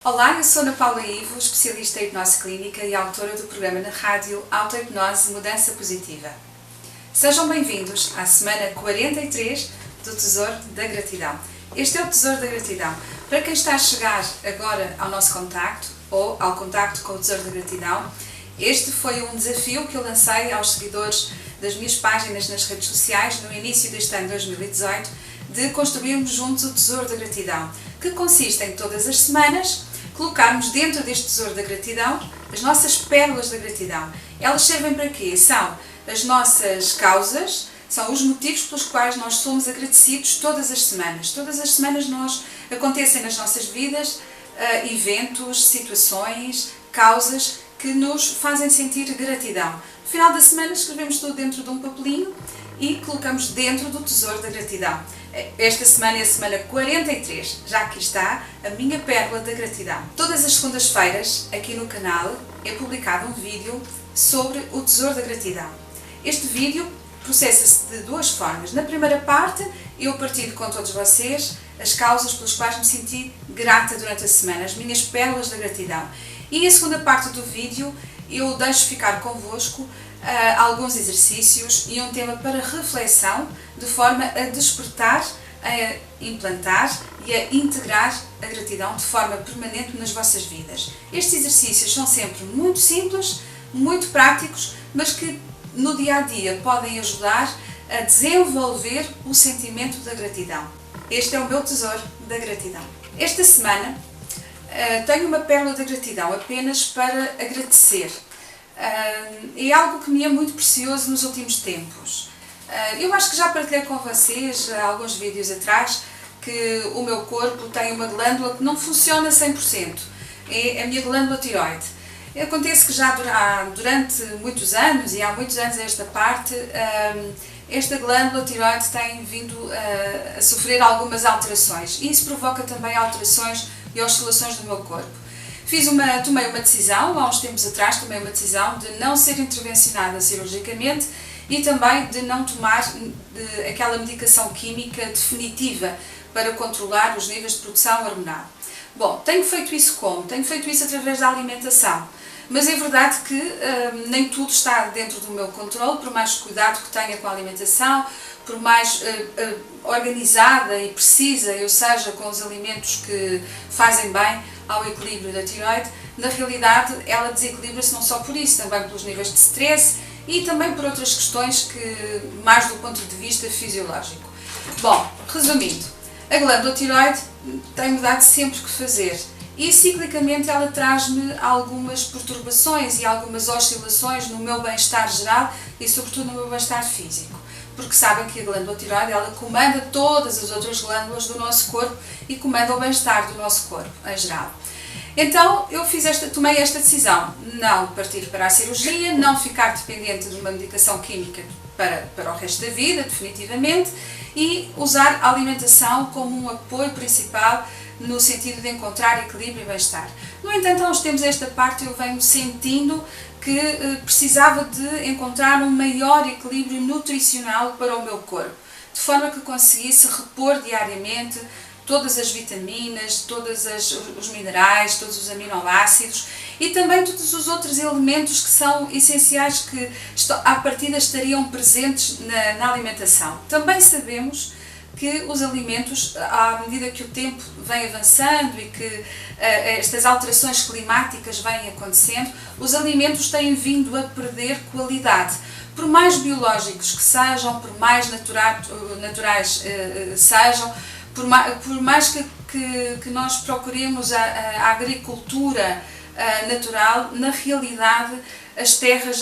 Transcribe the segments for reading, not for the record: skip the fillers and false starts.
Olá, eu sou Ana Paula Ivo, especialista em hipnose clínica e autora do programa na rádio Auto-Hipnose Mudança Positiva. Sejam bem-vindos à semana 43 do Tesouro da Gratidão. Este é o Tesouro da Gratidão. Para quem está a chegar agora ao nosso contacto ou ao contacto com o Tesouro da Gratidão, este foi um desafio que eu lancei aos seguidores das minhas páginas nas redes sociais no início deste ano 2018 de construirmos juntos o Tesouro da Gratidão, que consiste em todas as semanas colocarmos dentro deste Tesouro da Gratidão as nossas pérolas da gratidão. Elas servem para quê? São as nossas causas, são os motivos pelos quais nós somos agradecidos todas as semanas. Todas as semanas acontecem nas nossas vidas eventos, situações, causas que nos fazem sentir gratidão. No final da semana escrevemos tudo dentro de um papelinho e colocamos dentro do Tesouro da Gratidão. Esta semana é a semana 43, já aqui está a minha pérola da gratidão. Todas as segundas-feiras, aqui no canal, é publicado um vídeo sobre o Tesouro da Gratidão. Este vídeo processa-se de duas formas. Na primeira parte, eu partilho com todos vocês as causas pelas quais me senti grata durante a semana, as minhas pérolas da gratidão. E a segunda parte do vídeo, eu deixo ficar convosco alguns exercícios e um tema para reflexão, de forma a despertar, a implantar e a integrar a gratidão de forma permanente nas vossas vidas. Estes exercícios são sempre muito simples, muito práticos, mas que no dia a dia podem ajudar a desenvolver o sentimento da gratidão. Este é o meu Tesouro da Gratidão. Esta semana tenho uma pérola da gratidão apenas para agradecer. É algo que me é muito precioso nos últimos tempos. Eu acho que já partilhei com vocês, há alguns vídeos atrás, que o meu corpo tem uma glândula que não funciona 100%. É a minha glândula tiroide. Acontece que já durante muitos anos, e há muitos anos a esta parte, esta glândula tiroide tem vindo a sofrer algumas alterações. E isso provoca também alterações e oscilações do meu corpo. Tomei uma decisão, há uns tempos atrás, de não ser intervencionada cirurgicamente e também de não tomar aquela medicação química definitiva para controlar os níveis de produção hormonal. Bom, tenho feito isso como? Tenho feito isso através da alimentação, mas é verdade que nem tudo está dentro do meu controle, por mais cuidado que tenha com a alimentação, por mais organizada e precisa eu seja com os alimentos que fazem bem ao equilíbrio da tiroide, na realidade ela desequilibra-se não só por isso, também pelos níveis de stress e também por outras questões que mais do ponto de vista fisiológico. Bom, resumindo, a glândula tiroide tem-me dado sempre que fazer e ciclicamente ela traz-me algumas perturbações e algumas oscilações no meu bem-estar geral e sobretudo no meu bem-estar físico. Porque sabem que a glândula tiroide ela comanda todas as outras glândulas do nosso corpo e comanda o bem-estar do nosso corpo em geral. Então eu tomei esta decisão, não partir para a cirurgia, não ficar dependente de uma medicação química para o resto da vida, definitivamente, e usar a alimentação como um apoio principal no sentido de encontrar equilíbrio e bem-estar. No entanto, há uns tempos esta parte eu venho sentindo que precisava de encontrar um maior equilíbrio nutricional para o meu corpo, de forma que conseguisse repor diariamente todas as vitaminas, todos os minerais, todos os aminoácidos e também todos os outros elementos que são essenciais que à partida estariam presentes na alimentação. Também sabemos que os alimentos, à medida que o tempo vem avançando e que estas alterações climáticas vêm acontecendo, os alimentos têm vindo a perder qualidade. Por mais biológicos que sejam, por mais naturais sejam, por mais que nós procuremos a agricultura natural, na realidade as terras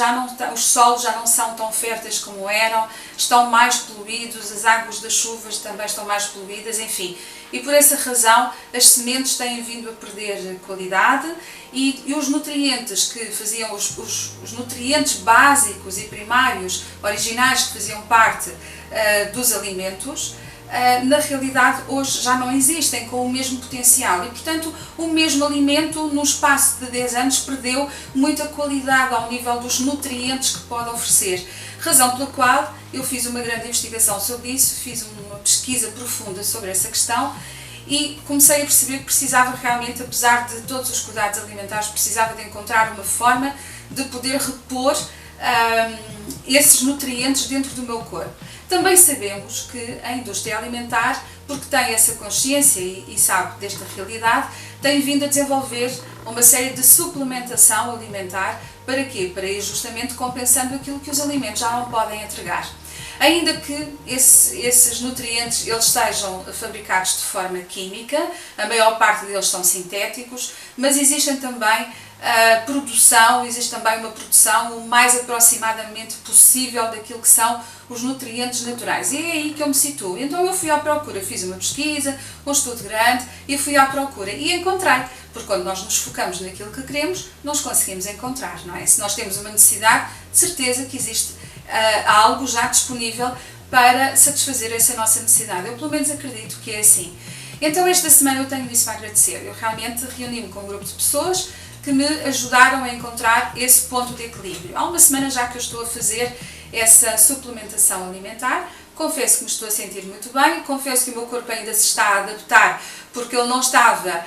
os solos já não são tão férteis como eram, estão mais poluídos, as águas das chuvas também estão mais poluídas, enfim. E por essa razão as sementes têm vindo a perder qualidade e os nutrientes que faziam, os nutrientes básicos e primários, originais que faziam parte dos alimentos, na realidade hoje já não existem com o mesmo potencial e, portanto, o mesmo alimento no espaço de 10 anos perdeu muita qualidade ao nível dos nutrientes que pode oferecer. Razão pela qual eu fiz uma grande investigação sobre isso, fiz uma pesquisa profunda sobre essa questão e comecei a perceber que precisava realmente, apesar de todos os cuidados alimentares, precisava de encontrar uma forma de poder repor esses nutrientes dentro do meu corpo. Também sabemos que a indústria alimentar, porque tem essa consciência e sabe desta realidade, tem vindo a desenvolver uma série de suplementação alimentar. Para quê? Para ir justamente compensando aquilo que os alimentos já não podem entregar. Ainda que esses nutrientes eles sejam fabricados de forma química, a maior parte deles são sintéticos, mas existem também existe também uma produção o mais aproximadamente possível daquilo que são os nutrientes naturais. E é aí que eu me situo. Então eu fui à procura, fiz uma pesquisa, um estudo grande e fui à procura e encontrei. Porque quando nós nos focamos naquilo que queremos, nós conseguimos encontrar, não é? Se nós temos uma necessidade, de certeza que existe algo já disponível para satisfazer essa nossa necessidade. Eu pelo menos acredito que é assim. Então esta semana eu tenho isso a agradecer. Eu realmente reuni-me com um grupo de pessoas que me ajudaram a encontrar esse ponto de equilíbrio. Há uma semana já que eu estou a fazer essa suplementação alimentar. Confesso que me estou a sentir muito bem, confesso que o meu corpo ainda se está a adaptar, porque ele não estava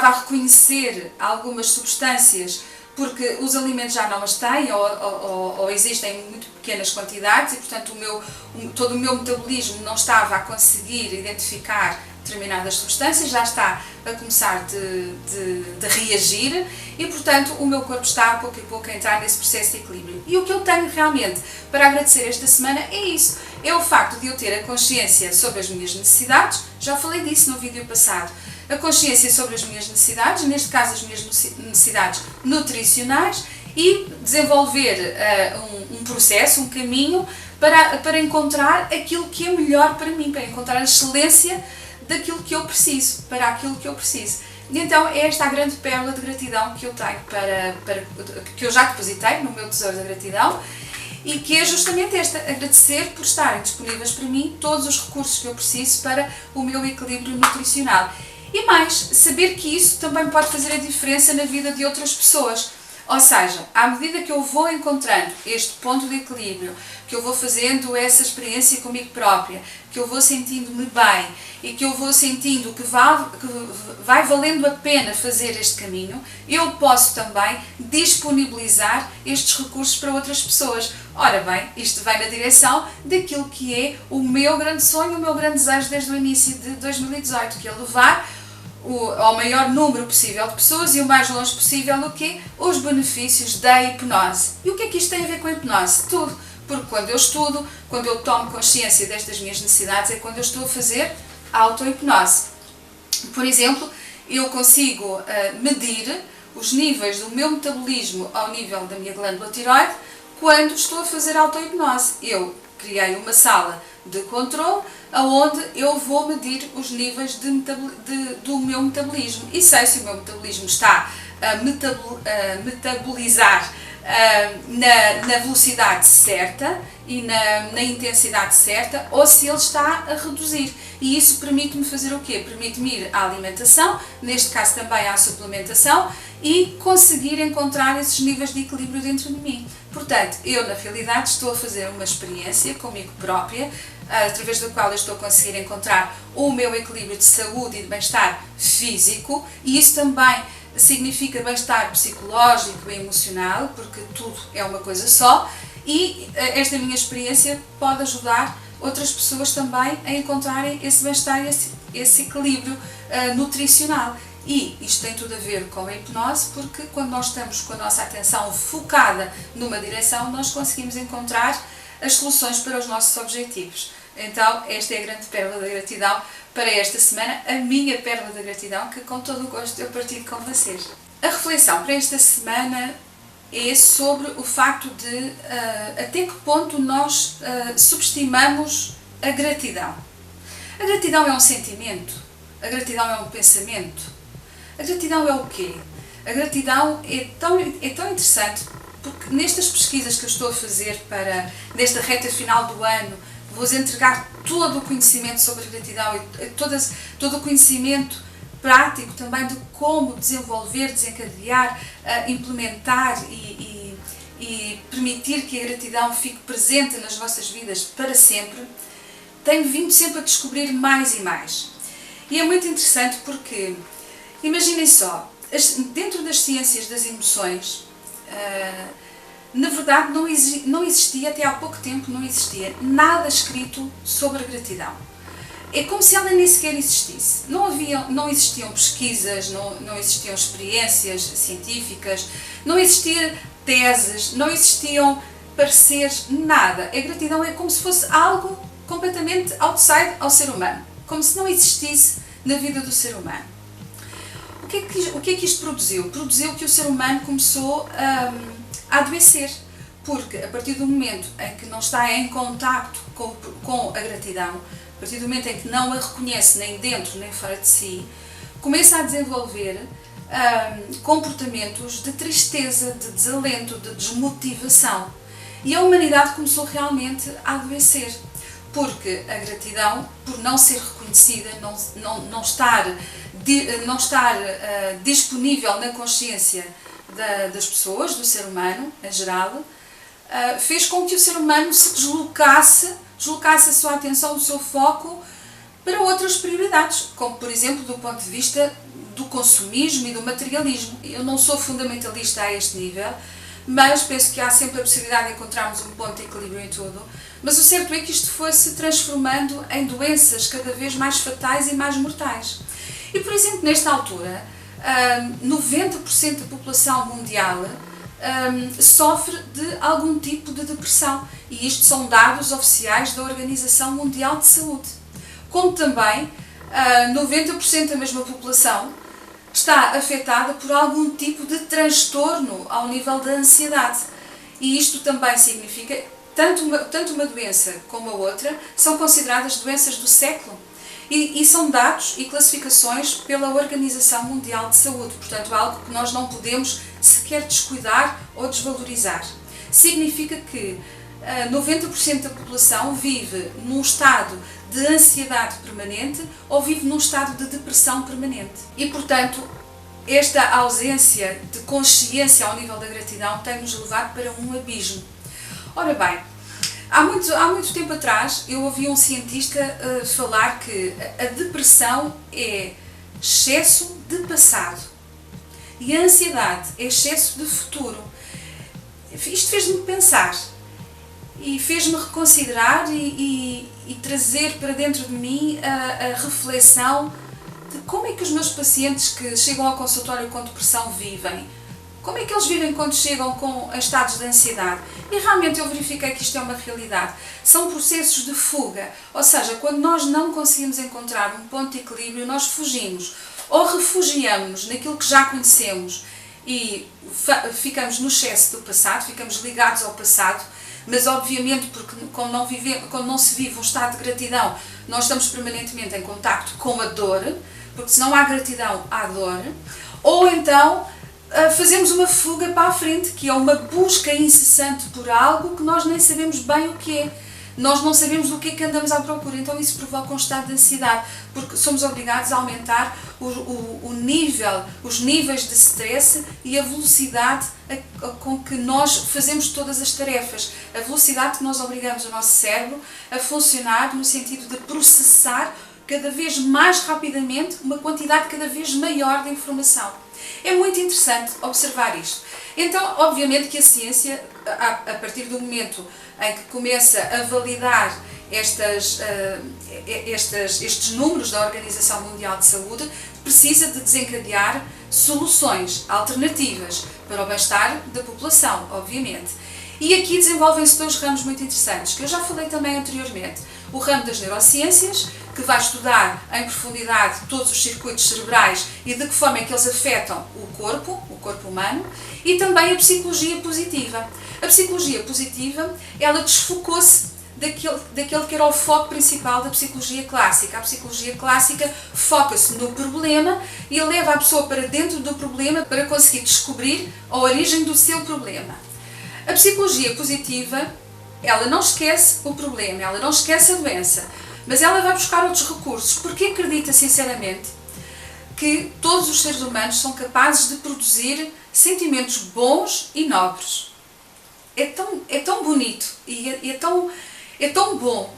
a reconhecer algumas substâncias, porque os alimentos já não as têm ou existem em muito pequenas quantidades e, portanto, todo o meu metabolismo não estava a conseguir identificar determinadas substâncias, já está a começar de reagir e, portanto, o meu corpo está a pouco a entrar nesse processo de equilíbrio. E o que eu tenho realmente para agradecer esta semana é isso, é o facto de eu ter a consciência sobre as minhas necessidades, já falei disso no vídeo passado, a consciência sobre as minhas necessidades, neste caso as minhas necessidades nutricionais, e desenvolver um processo, um caminho para encontrar aquilo que é melhor para mim, para encontrar a excelência daquilo que eu preciso, para aquilo que eu preciso. E então é esta a grande pérola de gratidão que eu tenho que eu já depositei no meu tesouro da gratidão, e que é justamente esta, agradecer por estarem disponíveis para mim todos os recursos que eu preciso para o meu equilíbrio nutricional. E mais, saber que isso também pode fazer a diferença na vida de outras pessoas. Ou seja, à medida que eu vou encontrando este ponto de equilíbrio, que eu vou fazendo essa experiência comigo própria, que eu vou sentindo-me bem e que eu vou sentindo que vai valendo a pena fazer este caminho, eu posso também disponibilizar estes recursos para outras pessoas. Ora bem, isto vai na direção daquilo que é o meu grande sonho, o meu grande desejo desde o início de 2018, que é levar ao maior número possível de pessoas e o mais longe possível do que os benefícios da hipnose. E o que é que isto tem a ver com a hipnose? Tudo. Porque quando eu estudo, quando eu tomo consciência destas minhas necessidades, é quando eu estou a fazer auto-hipnose. Por exemplo, eu consigo medir os níveis do meu metabolismo ao nível da minha glândula tiroide quando estou a fazer auto-hipnose. Eu criei uma sala de controle onde eu vou medir os níveis do meu metabolismo e sei se o meu metabolismo está a metabolizar na velocidade certa e na intensidade certa ou se ele está a reduzir. E isso permite-me fazer o quê? Permite-me ir à alimentação, neste caso também à suplementação, e conseguir encontrar esses níveis de equilíbrio dentro de mim. Portanto, eu na realidade estou a fazer uma experiência comigo própria, através da qual eu estou a conseguir encontrar o meu equilíbrio de saúde e de bem-estar físico, e isso também significa bem-estar psicológico e emocional, porque tudo é uma coisa só, e esta minha experiência pode ajudar outras pessoas também a encontrarem esse bem-estar e esse equilíbrio nutricional. E isto tem tudo a ver com a hipnose, porque quando nós estamos com a nossa atenção focada numa direção, nós conseguimos encontrar as soluções para os nossos objetivos. Então, esta é a grande pérola da gratidão para esta semana, a minha pérola da gratidão, que com todo o gosto eu partilho com vocês. A reflexão para esta semana é sobre o facto de até que ponto nós subestimamos a gratidão. A gratidão é um sentimento, a gratidão é um pensamento. A gratidão é o quê? A gratidão é tão interessante porque nestas pesquisas que eu estou a fazer nesta reta final do ano, vou-vos entregar todo o conhecimento sobre a gratidão e todo o conhecimento prático também de como desenvolver, desencadear, implementar e permitir que a gratidão fique presente nas vossas vidas para sempre. Tenho vindo sempre a descobrir mais e mais. E é muito interessante porque, imaginem só, dentro das ciências das emoções, na verdade não existia, até há pouco tempo não existia nada escrito sobre a gratidão. É como se ela nem sequer existisse. Não existiam pesquisas, não existiam experiências científicas, não existiam teses, não existiam pareceres, nada. A gratidão é como se fosse algo completamente outside ao ser humano, como se não existisse na vida do ser humano. O que é que isto produziu? Produziu que o ser humano começou a adoecer, porque a partir do momento em que não está em contacto com a gratidão, a partir do momento em que não a reconhece nem dentro nem fora de si, começa a desenvolver comportamentos de tristeza, de desalento, de desmotivação. E a humanidade começou realmente a adoecer, porque a gratidão, por não ser reconhecida, não estar disponível na consciência das pessoas, do ser humano em geral, fez com que o ser humano se deslocasse a sua atenção, o seu foco para outras prioridades, como por exemplo do ponto de vista do consumismo e do materialismo. Eu não sou fundamentalista a este nível, mas penso que há sempre a possibilidade de encontrarmos um ponto de equilíbrio em tudo. Mas o certo é que isto foi se transformando em doenças cada vez mais fatais e mais mortais. E por exemplo, nesta altura, 90% da população mundial sofre de algum tipo de depressão. E isto são dados oficiais da Organização Mundial de Saúde. Como também 90% da mesma população está afetada por algum tipo de transtorno ao nível da ansiedade. E isto também significa, tanto uma doença como a outra, são consideradas doenças do século. E são dados e classificações pela Organização Mundial de Saúde. Portanto, é algo que nós não podemos sequer descuidar ou desvalorizar. Significa que 90% da população vive num estado de ansiedade permanente ou vive num estado de depressão permanente. E, portanto, esta ausência de consciência ao nível da gratidão tem-nos levado para um abismo. Ora bem, há muito tempo atrás eu ouvi um cientista falar que a depressão é excesso de passado e a ansiedade é excesso de futuro. Isto fez-me pensar e fez-me reconsiderar e trazer para dentro de mim a reflexão de como é que os meus pacientes que chegam ao consultório com depressão vivem. Como é que eles vivem quando chegam com estados de ansiedade? E realmente eu verifiquei que isto é uma realidade. São processos de fuga, ou seja, quando nós não conseguimos encontrar um ponto de equilíbrio, nós fugimos ou refugiamos-nos naquilo que já conhecemos e ficamos no excesso do passado, ficamos ligados ao passado, mas obviamente porque quando não se vive um estado de gratidão, nós estamos permanentemente em contacto com a dor, porque se não há gratidão, há dor, ou então fazemos uma fuga para a frente, que é uma busca incessante por algo que nós nem sabemos bem o que é. Nós não sabemos o que é que andamos à procura, então isso provoca um estado de ansiedade, porque somos obrigados a aumentar os níveis de stress e a velocidade com que nós fazemos todas as tarefas, a velocidade que nós obrigamos o nosso cérebro a funcionar no sentido de processar cada vez mais rapidamente uma quantidade cada vez maior de informação. É muito interessante observar isto. Então, obviamente que a ciência, a partir do momento em que começa a validar estes números da Organização Mundial de Saúde, precisa de desencadear soluções alternativas para o bem-estar da população, obviamente. E aqui desenvolvem-se dois ramos muito interessantes, que eu já falei também anteriormente. O ramo das neurociências, que vai estudar em profundidade todos os circuitos cerebrais e de que forma é que eles afetam o corpo humano, e também a psicologia positiva. A psicologia positiva, ela desfocou-se daquele que era o foco principal da psicologia clássica. A psicologia clássica foca-se no problema e leva a pessoa para dentro do problema para conseguir descobrir a origem do seu problema. A psicologia positiva, ela não esquece o problema, ela não esquece a doença, mas ela vai buscar outros recursos, porque acredita sinceramente que todos os seres humanos são capazes de produzir sentimentos bons e nobres. É tão bonito e é tão bom,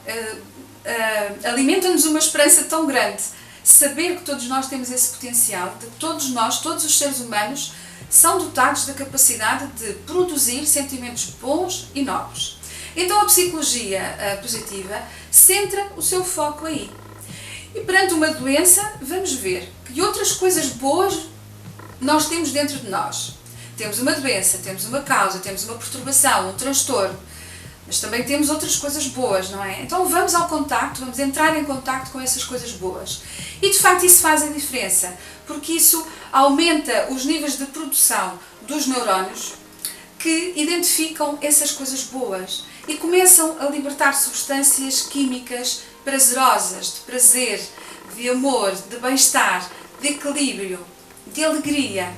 alimenta-nos uma esperança tão grande saber que todos nós temos esse potencial, de que todos nós, todos os seres humanos, são dotados da capacidade de produzir sentimentos bons e nobres. Então a psicologia positiva centra o seu foco aí. E perante uma doença, vamos ver que outras coisas boas nós temos dentro de nós. Temos uma doença, temos uma causa, temos uma perturbação, um transtorno, mas também temos outras coisas boas, não é? Então vamos ao contacto, vamos entrar em contacto com essas coisas boas. E de facto isso faz a diferença, porque isso aumenta os níveis de produção dos neurónios que identificam essas coisas boas e começam a libertar substâncias químicas prazerosas, de prazer, de amor, de bem-estar, de equilíbrio, de alegria.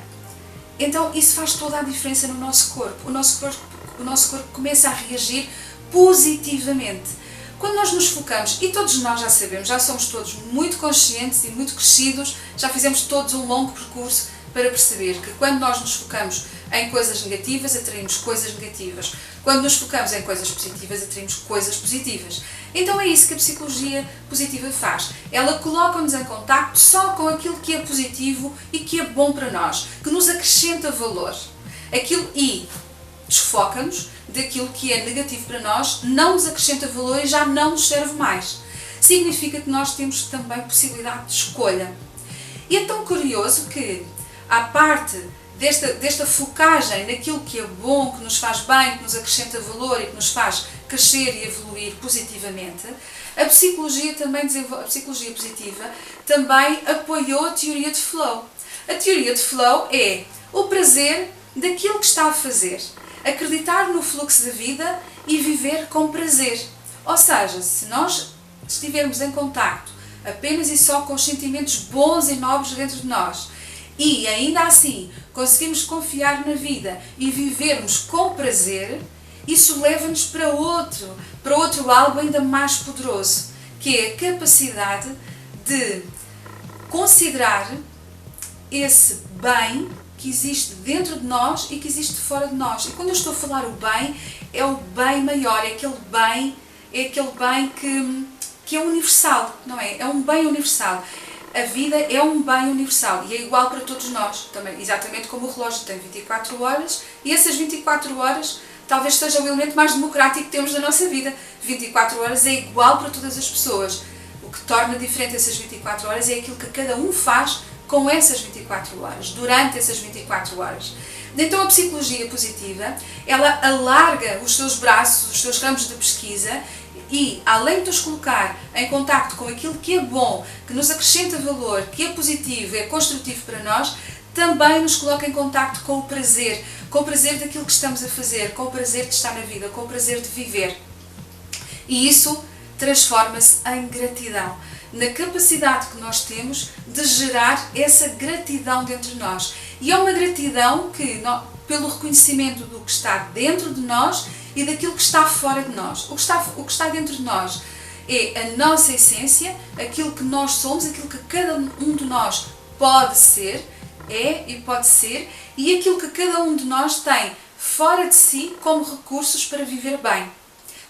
Então isso faz toda a diferença no nosso corpo. O nosso corpo começa a reagir positivamente. Quando nós nos focamos, e todos nós já sabemos, já somos todos muito conscientes e muito crescidos, já fizemos todos um longo percurso para perceber que quando nós nos focamos em coisas negativas, atraímos coisas negativas. Quando nos focamos em coisas positivas, atraímos coisas positivas. Então é isso que a psicologia positiva faz. Ela coloca-nos em contacto só com aquilo que é positivo e que é bom para nós, que nos acrescenta valor. E desfoca-nos daquilo que é negativo para nós, não nos acrescenta valor e já não nos serve mais. Significa que nós temos também possibilidade de escolha. E é tão curioso que, à parte desta focagem naquilo que é bom, que nos faz bem, que nos acrescenta valor e que nos faz crescer e evoluir positivamente, a psicologia positiva também apoiou a teoria de flow. A teoria de flow é o prazer daquilo que está a fazer, acreditar no fluxo da vida e viver com prazer. Ou seja, se nós estivermos em contacto apenas e só com os sentimentos bons e nobres dentro de nós e ainda assim conseguimos confiar na vida e vivermos com prazer, isso leva-nos para outro algo ainda mais poderoso, que é a capacidade de considerar esse bem que existe dentro de nós e que existe fora de nós. E quando eu estou a falar o bem, é o bem maior, é aquele bem que é universal, não é? É um bem universal. A vida é um bem universal e é igual para todos nós, também, exatamente como o relógio tem 24 horas e essas 24 horas talvez seja o elemento mais democrático que temos na nossa vida. 24 horas é igual para todas as pessoas. O que torna diferente essas 24 horas é aquilo que cada um faz com essas 24 horas, durante essas 24 horas. Então a psicologia positiva, ela alarga os seus braços, os seus ramos de pesquisa e, além de nos colocar em contacto com aquilo que é bom, que nos acrescenta valor, que é positivo, é construtivo para nós, também nos coloca em contacto com o prazer daquilo que estamos a fazer, com o prazer de estar na vida, com o prazer de viver. E isso transforma-se em gratidão, na capacidade que nós temos de gerar essa gratidão dentro de nós. E é uma gratidão que, pelo reconhecimento do que está dentro de nós e daquilo que está fora de nós. O que está dentro de nós é a nossa essência, aquilo que nós somos, aquilo que cada um de nós pode ser, e aquilo que cada um de nós tem fora de si como recursos para viver bem,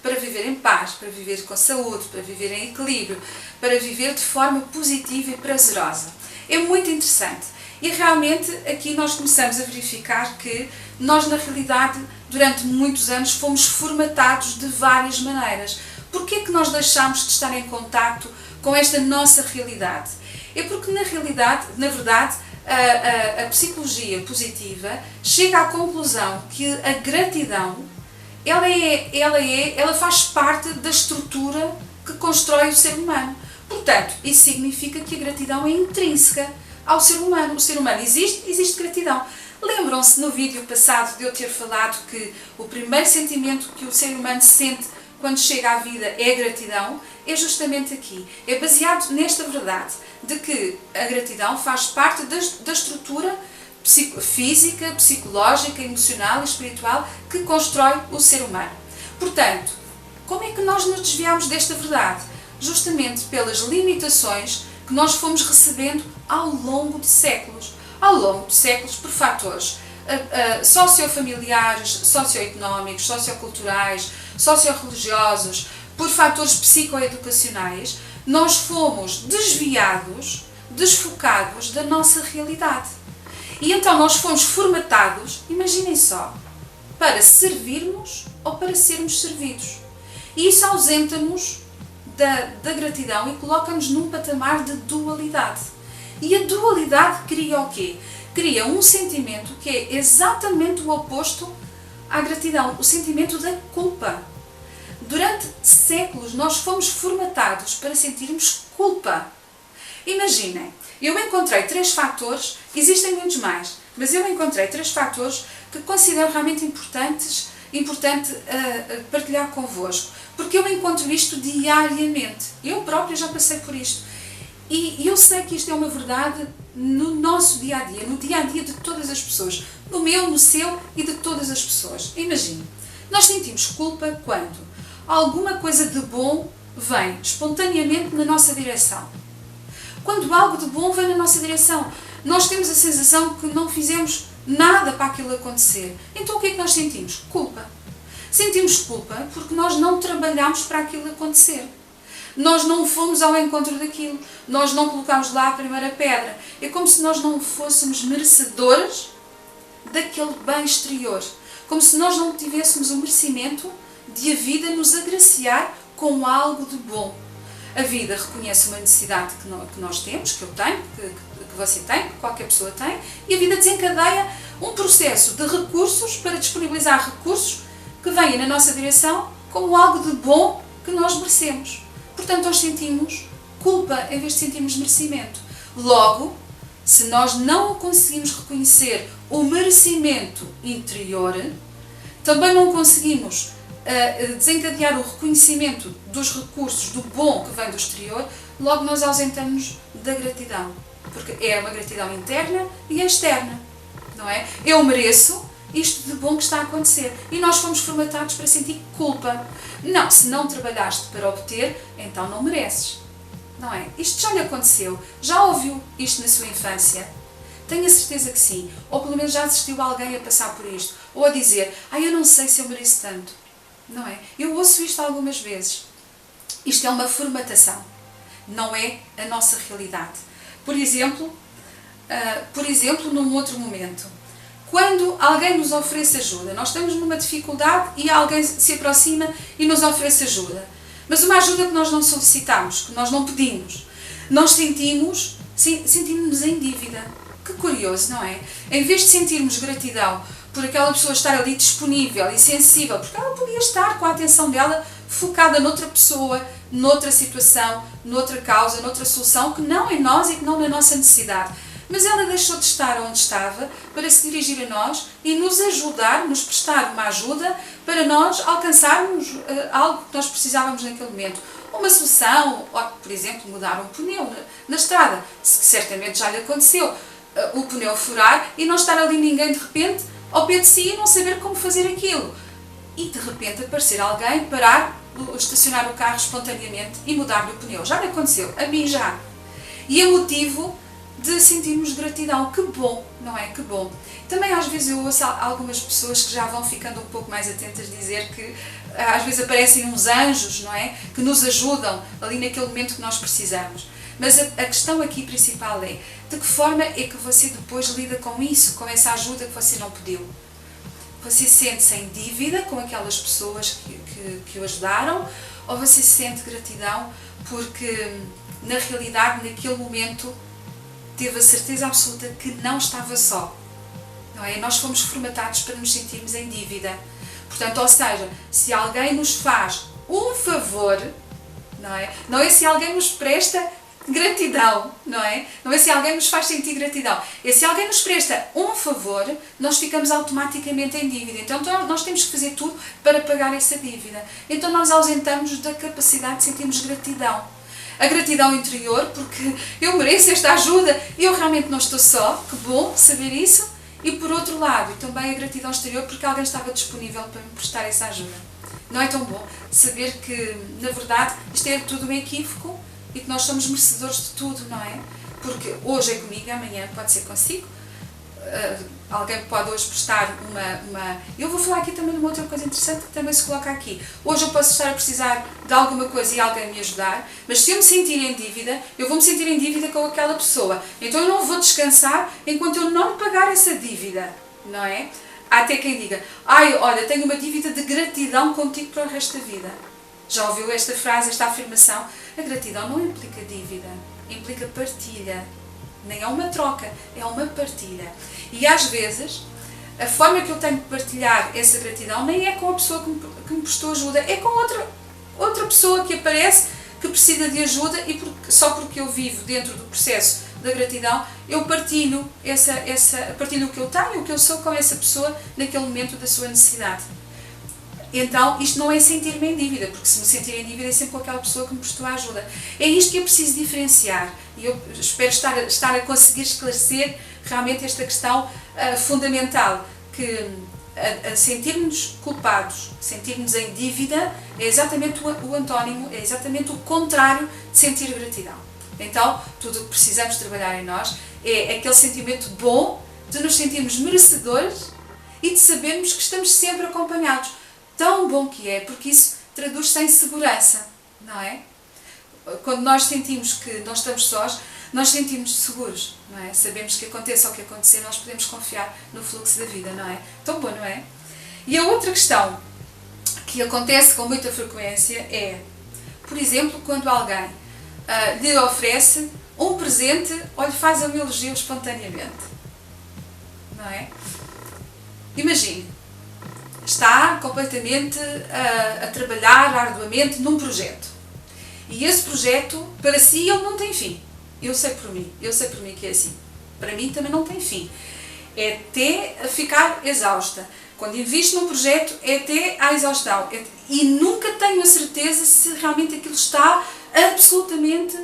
para viver em paz, para viver com saúde, para viver em equilíbrio, para viver de forma positiva e prazerosa. É muito interessante. E realmente aqui nós começamos a verificar que nós, na realidade, durante muitos anos fomos formatados de várias maneiras. Porquê que nós deixamos de estar em contacto com esta nossa realidade? É porque na verdade, a psicologia positiva chega à conclusão que a gratidão ela faz parte da estrutura que constrói o ser humano. Portanto, isso significa que a gratidão é intrínseca ao ser humano. O ser humano existe gratidão. Lembram-se no vídeo passado de eu ter falado que o primeiro sentimento que o ser humano sente quando chega à vida é a gratidão? É justamente aqui. É baseado nesta verdade de que a gratidão faz parte da estrutura física, psicológica, emocional e espiritual que constrói o ser humano. Portanto, como é que nós nos desviamos desta verdade? Justamente pelas limitações que nós fomos recebendo ao longo de séculos. Ao longo de séculos, por fatores sociofamiliares, socioeconómicos, socioculturais, sociorreligiosos, por fatores psicoeducacionais, nós fomos desviados desfocados da nossa realidade. E então nós fomos formatados, imaginem só, para servirmos ou para sermos servidos. E isso ausenta-nos da gratidão e coloca-nos num patamar de dualidade. E a dualidade cria o quê? Cria um sentimento que é exatamente o oposto à gratidão, o sentimento da culpa. Durante séculos nós fomos formatados para sentirmos culpa. Imaginem, eu encontrei 3 fatores, existem muitos mais, mas eu encontrei 3 fatores que considero realmente importante partilhar convosco, porque eu encontro isto diariamente. Eu própria já passei por isto. E eu sei que isto é uma verdade no nosso dia-a-dia, no dia-a-dia de todas as pessoas, no meu, no seu e de todas as pessoas. Imagine, nós sentimos culpa quando alguma coisa de bom vem espontaneamente na nossa direção. Quando algo de bom vem na nossa direção, nós temos a sensação que não fizemos nada para aquilo acontecer. Então o que é que nós sentimos? Culpa. Sentimos culpa porque nós não trabalhamos para aquilo acontecer. Nós não fomos ao encontro daquilo. Nós não colocámos lá a primeira pedra. É como se nós não fôssemos merecedores daquele bem exterior. Como se nós não tivéssemos o merecimento de a vida nos agraciar com algo de bom. A vida reconhece uma necessidade que nós temos, que eu tenho, que você tem, que qualquer pessoa tem, e a vida desencadeia um processo de recursos para disponibilizar recursos que venham na nossa direção como algo de bom que nós merecemos. Portanto, nós sentimos culpa em vez de sentirmos merecimento. Logo, se nós não conseguimos reconhecer o merecimento interior, também não conseguimos desencadear o reconhecimento dos recursos, do bom que vem do exterior, logo nós ausentamos da gratidão. Porque é uma gratidão interna e externa, não é? Eu mereço isto de bom que está a acontecer. E nós fomos formatados para sentir culpa. Não, se não trabalhaste para obter, então não mereces. Não é? Isto já lhe aconteceu. Já ouviu isto na sua infância? Tenho a certeza que sim. Ou pelo menos já assistiu alguém a passar por isto. Ou a dizer, eu não sei se eu mereço tanto. Não é? Eu ouço isto algumas vezes. Isto é uma formatação. Não é a nossa realidade. Por exemplo, num outro momento, quando alguém nos oferece ajuda, nós estamos numa dificuldade e alguém se aproxima e nos oferece ajuda. Mas uma ajuda que nós não solicitamos, que nós não pedimos. Nós sentimos-nos em dívida. Que curioso, não é? Em vez de sentirmos gratidão por aquela pessoa estar ali disponível e sensível, porque ela podia estar com a atenção dela focada noutra pessoa, noutra situação, noutra causa, noutra solução, que não em nós e que não na nossa necessidade. Mas ela deixou de estar onde estava para se dirigir a nós e nos ajudar, nos prestar uma ajuda para nós alcançarmos algo que nós precisávamos naquele momento. Uma solução, ou, por exemplo, mudar um pneu na estrada, que certamente já lhe aconteceu. O pneu furar e não estar ali ninguém de repente ao pé de si e não saber como fazer aquilo. E de repente aparecer alguém, parar, estacionar o carro espontaneamente e mudar-lhe o pneu. Já lhe aconteceu, a mim já. E é motivo de sentirmos gratidão. Que bom, não é? Que bom. Também às vezes eu ouço algumas pessoas que já vão ficando um pouco mais atentas dizer que às vezes aparecem uns anjos, não é? Que nos ajudam ali naquele momento que nós precisamos. Mas a questão aqui principal é, de que forma é que você depois lida com isso, com essa ajuda que você não pediu? Você sente-se em dívida com aquelas pessoas que o ajudaram, ou você sente gratidão porque, na realidade, naquele momento, teve a certeza absoluta que não estava só? Não é? Nós fomos formatados para nos sentirmos em dívida. Portanto, ou seja, se alguém nos faz um favor, não é se alguém nos presta gratidão, não é? Não é se alguém nos faz sentir gratidão. É se alguém nos presta um favor, nós ficamos automaticamente em dívida. Então nós temos que fazer tudo para pagar essa dívida. Então nós ausentamos da capacidade de sentirmos gratidão. A gratidão interior, porque eu mereço esta ajuda e eu realmente não estou só. Que bom saber isso. E por outro lado, também a gratidão exterior, porque alguém estava disponível para me prestar essa ajuda. Não é tão bom saber que, na verdade, isto é tudo um equívoco e que nós somos merecedores de tudo, não é? Porque hoje é comigo, amanhã pode ser consigo, alguém pode hoje prestar uma... Eu vou falar aqui também de uma outra coisa interessante que também se coloca aqui. Hoje eu posso estar a precisar de alguma coisa e alguém me ajudar, mas se eu me sentir em dívida, eu vou me sentir em dívida com aquela pessoa. Então eu não vou descansar enquanto eu não pagar essa dívida, não é? Há até quem diga, olha, tenho uma dívida de gratidão contigo para o resto da vida. Já ouviu esta frase, esta afirmação? A gratidão não implica dívida, implica partilha. Nem é uma troca, é uma partilha. E às vezes, a forma que eu tenho de partilhar essa gratidão nem é com a pessoa que me prestou ajuda, é com outra pessoa que aparece, que precisa de ajuda e só porque eu vivo dentro do processo da gratidão, eu partilho partilho o que eu tenho, o que eu sou com essa pessoa naquele momento da sua necessidade. Então, isto não é sentir-me em dívida, porque se me sentir em dívida é sempre com aquela pessoa que me prestou a ajuda. É isto que eu preciso diferenciar e eu espero estar a conseguir esclarecer realmente esta questão fundamental, que a sentir-nos culpados, sentir-nos em dívida, é exatamente o antónimo, é exatamente o contrário de sentir gratidão. Então, tudo o que precisamos trabalhar em nós é aquele sentimento bom de nos sentirmos merecedores e de sabermos que estamos sempre acompanhados. Tão bom que é, porque isso traduz-se em segurança, não é? Quando nós sentimos que não estamos sós, nós sentimos seguros, não é? Sabemos que aconteça o que acontecer, nós podemos confiar no fluxo da vida, não é? Tão bom, não é? E a outra questão que acontece com muita frequência é, por exemplo, quando alguém lhe oferece um presente ou lhe faz um elogio espontaneamente, não é? Imagine. Está completamente a trabalhar arduamente num projeto. E esse projeto, para si, ele não tem fim. Eu sei por mim que é assim. Para mim também não tem fim. É até ficar exausta. Quando invisto num projeto, é até à exaustão. E nunca tenho a certeza se realmente aquilo está absolutamente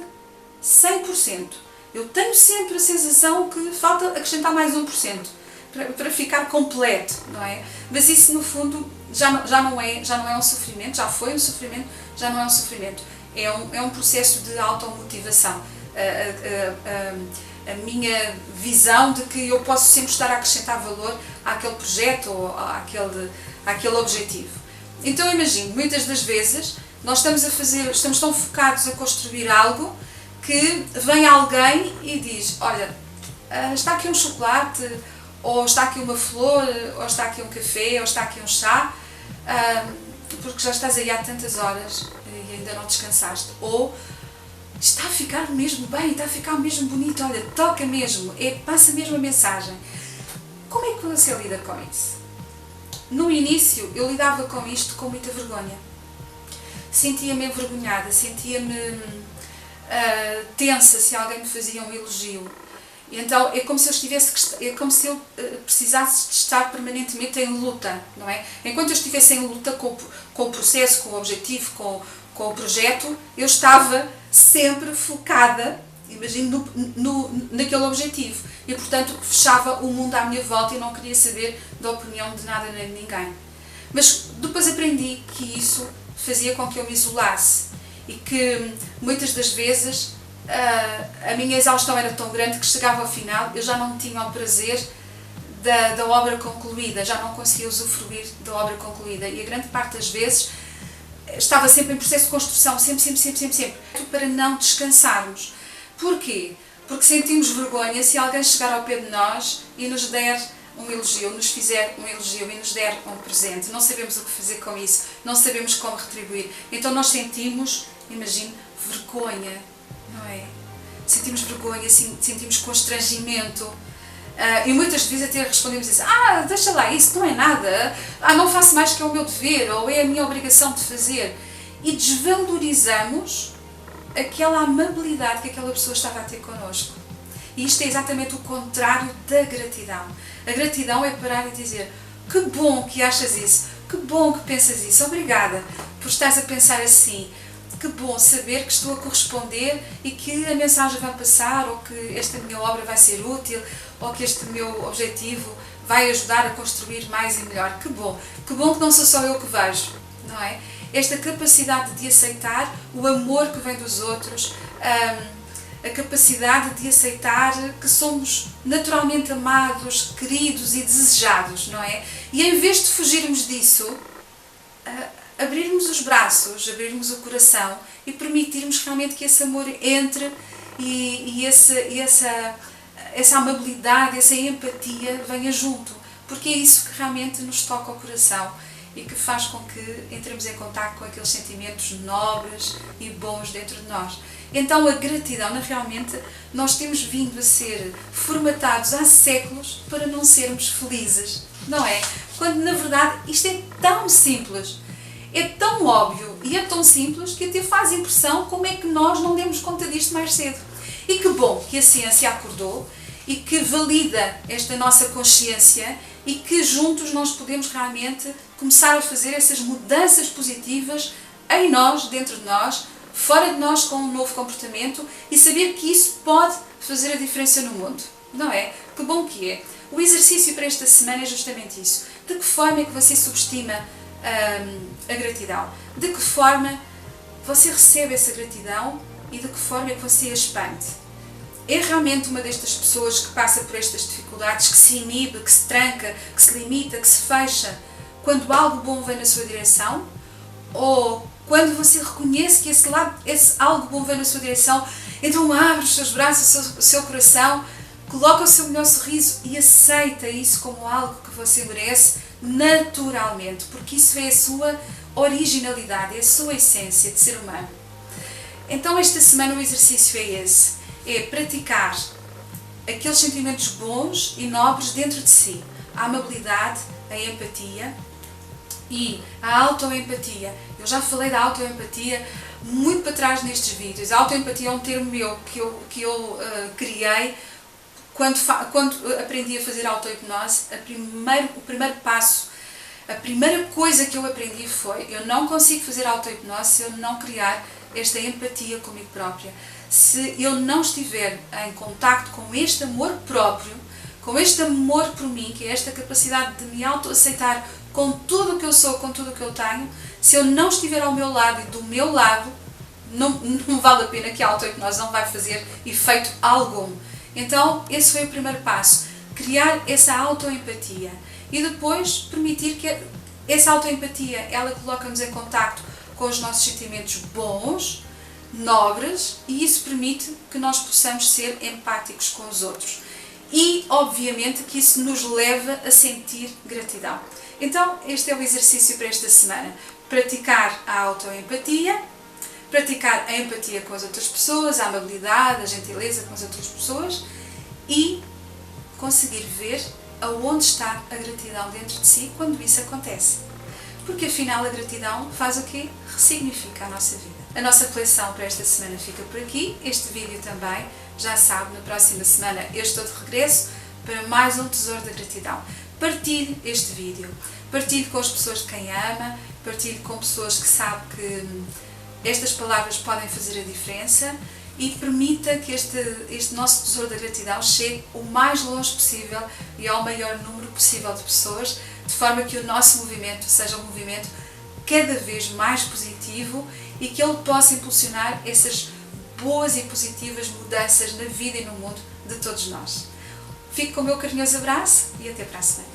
100%. Eu tenho sempre a sensação que falta acrescentar mais 1%. Para ficar completo, não é? Mas isso no fundo já não é um sofrimento, já foi um sofrimento, já não é um sofrimento. É um processo de automotivação. A minha visão de que eu posso sempre estar a acrescentar valor àquele projeto ou àquele objetivo. Então imagino, muitas das vezes nós estamos tão focados a construir algo que vem alguém e diz, olha, está aqui um chocolate, ou está aqui uma flor, ou está aqui um café, ou está aqui um chá, porque já estás aí há tantas horas e ainda não descansaste. Ou está a ficar mesmo bem, está a ficar mesmo bonito, olha, toca mesmo, passa mesmo a mensagem. Como é que você lida com isso? No início eu lidava com isto com muita vergonha. Sentia-me envergonhada, sentia-me tensa se alguém me fazia um elogio. Então é como se eu precisasse de estar permanentemente em luta, não é? Enquanto eu estivesse em luta com o processo, com o objetivo, com o projeto, eu estava sempre focada, imagino, naquele objetivo. E portanto fechava o mundo à minha volta e não queria saber da opinião de nada nem de ninguém. Mas depois aprendi que isso fazia com que eu me isolasse e que muitas das vezes a minha exaustão era tão grande que chegava ao final, eu já não tinha o prazer da obra concluída, já não conseguia usufruir da obra concluída e a grande parte das vezes estava sempre em processo de construção, sempre, para não descansarmos. Porquê? Porque sentimos vergonha se alguém chegar ao pé de nós e nos der um elogio, nos fizer um elogio e nos der um presente. Não sabemos o que fazer com isso, não sabemos como retribuir. Então nós sentimos, imagino, vergonha, não é? Sentimos vergonha, sentimos constrangimento. E muitas vezes até respondemos assim, deixa lá, isso não é nada, não faço mais que é o meu dever, ou é a minha obrigação de fazer. E desvalorizamos aquela amabilidade que aquela pessoa estava a ter connosco. E isto é exatamente o contrário da gratidão. A gratidão é parar e dizer, que bom que achas isso, que bom que pensas isso, obrigada por estares a pensar assim. Que bom saber que estou a corresponder e que a mensagem vai passar, ou que esta minha obra vai ser útil, ou que este meu objetivo vai ajudar a construir mais e melhor. Que bom que não sou só eu que vejo, não é? Esta capacidade de aceitar o amor que vem dos outros, a capacidade de aceitar que somos naturalmente amados, queridos e desejados, não é? E em vez de fugirmos disso, abrirmos os braços, abrirmos o coração e permitirmos realmente que esse amor entre e essa amabilidade, essa empatia venha junto, porque é isso que realmente nos toca o coração e que faz com que entremos em contato com aqueles sentimentos nobres e bons dentro de nós. Então a gratidão, realmente, nós temos vindo a ser formatados há séculos para não sermos felizes, não é? Quando na verdade isto é tão simples, é tão óbvio e é tão simples que até faz impressão como é que nós não demos conta disto mais cedo. E que bom que a ciência acordou e que valida esta nossa consciência e que juntos nós podemos realmente começar a fazer essas mudanças positivas em nós, dentro de nós, fora de nós, com um novo comportamento e saber que isso pode fazer a diferença no mundo, não é? Que bom que é. O exercício para esta semana é justamente isso. De que forma é que você subestima a gratidão? De que forma você recebe essa gratidão e de que forma é que você a expande? É realmente uma destas pessoas que passa por estas dificuldades, que se inibe, que se tranca, que se limita, que se fecha quando algo bom vem na sua direção? Ou quando você reconhece que esse algo bom vem na sua direção, então abre os seus braços, o seu coração, coloca o seu melhor sorriso e aceita isso como algo que você merece naturalmente, porque isso é a sua originalidade, é a sua essência de ser humano. Então esta semana o exercício é esse, é praticar aqueles sentimentos bons e nobres dentro de si, a amabilidade, a empatia e a autoempatia. Eu já falei da autoempatia muito para trás nestes vídeos. A autoempatia é um termo meu que eu criei quando aprendi a fazer auto-hipnose. O primeiro passo, a primeira coisa que eu aprendi foi: eu não consigo fazer auto-hipnose se eu não criar esta empatia comigo própria. Se eu não estiver em contacto com este amor próprio, com este amor por mim, que é esta capacidade de me auto-aceitar com tudo o que eu sou, com tudo o que eu tenho, se eu não estiver ao meu lado e do meu lado, não vale a pena, que a auto-hipnose não vai fazer efeito algum. Então, esse foi o primeiro passo, criar essa autoempatia e depois permitir que essa autoempatia, ela coloca-nos em contacto com os nossos sentimentos bons, nobres, e isso permite que nós possamos ser empáticos com os outros. E, obviamente, que isso nos leva a sentir gratidão. Então, este é o exercício para esta semana. Praticar a autoempatia, praticar a empatia com as outras pessoas, a amabilidade, a gentileza com as outras pessoas e conseguir ver aonde está a gratidão dentro de si quando isso acontece. Porque afinal a gratidão faz o quê? Ressignifica a nossa vida. A nossa coleção para esta semana fica por aqui. Este vídeo também, já sabe, na próxima semana eu estou de regresso para mais um Tesouro da Gratidão. Partilhe este vídeo, partilhe com as pessoas de quem ama, partilhe com pessoas que sabem que estas palavras podem fazer a diferença e permita que este nosso Tesouro da Gratidão chegue o mais longe possível e ao maior número possível de pessoas, de forma que o nosso movimento seja um movimento cada vez mais positivo e que ele possa impulsionar essas boas e positivas mudanças na vida e no mundo de todos nós. Fico com o meu carinhoso abraço e até para a semana.